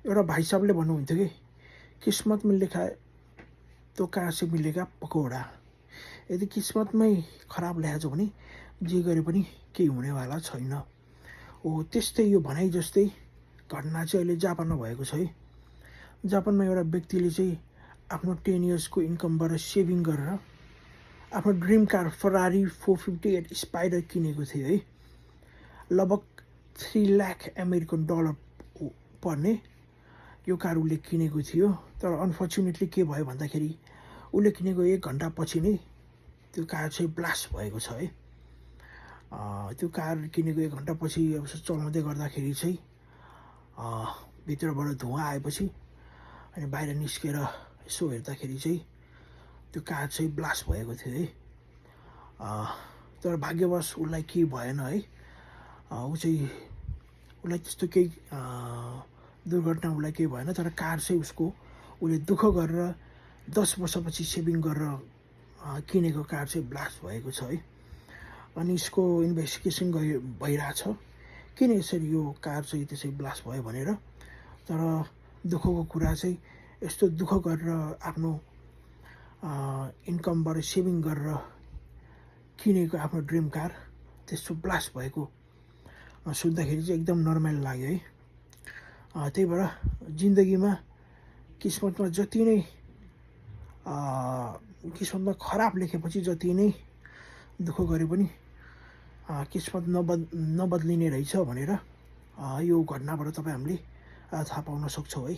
एउटा भाइ साहबले भन्नुहुन्थ्यो कि किस्मत में लेखा तो कहाँ से मिलेगा पकौडा। यदि किस्मतमै खराब लेखेको छ भने जे गरे पनि केही हुनेवाला छैन। हो त्यस्तै यो भनाइ जस्तै घटना चाहिँ अहिले जापानमा भएको छ है। जापानमा एउटा व्यक्तिले चाहिँ आफ्नो 10 इयर्सको इन्कमबाट सेभिङ गरेर आफ्नो ड्रिम कार फरारी 458 स्पाइडर किनेको थियो है। लगभग 3 लाख अमेरिकन डलर पर्ने यो कार उसले किनेको थियो। तर अनफर्चुनेटली के भयो भन्दाखेरि उसले किनेको 1 घन्टा पछि नै त्यो कार चाहिँ ब्लास्ट भएको छ है। त्यो कार किनेको 1 घन्टा पछि अब चलाउँदै गर्दाखेरि चाहिँ भित्रबाट धुवा आएपछि अनि बाहिर निस्केर यसो हेर्दाखेरि चाहिँ त्यो कार चाहिँ ब्लास्ट भएको थियो है। तर भाग्यवश उसलाई केही भएन है। उसलाई त्यस्तो केही दुर्घटना उसलाई केही भएन। तर कार चाहिँ उसले दुःख गरेर 10 वर्षपछि सेभिङ गरेर किनेको कार चाहिँ ब्लास्ट भएको छ है। अनि यसको इन्भेस्टिगेसन भइरहेछ किन यसरी यो कार चाहिँ त्यसै ब्लास्ट भयो भनेर। तर दुःखको कुरा चाहिँ यस्तो दुःख गरेर आफ्नो इन्कमबाट सेभिङ गरेर किनेको आफ्नो ड्रिम कार त्यस्तो ब्लास्ट भएको सुन्दाखेरि चाहिँ एकदम नर्मल लाग्यो है। त्यही भएर जिन्दगीमा किस्मतमा जति नै किस्मतमा खराब लेखेपछि जति नै दुःख गरे पनि किस्मत नबद्लिने रहेछ भनेर यो घटनाबाट तपाईँ हामीले थाहा पाउन सक्छौँ है।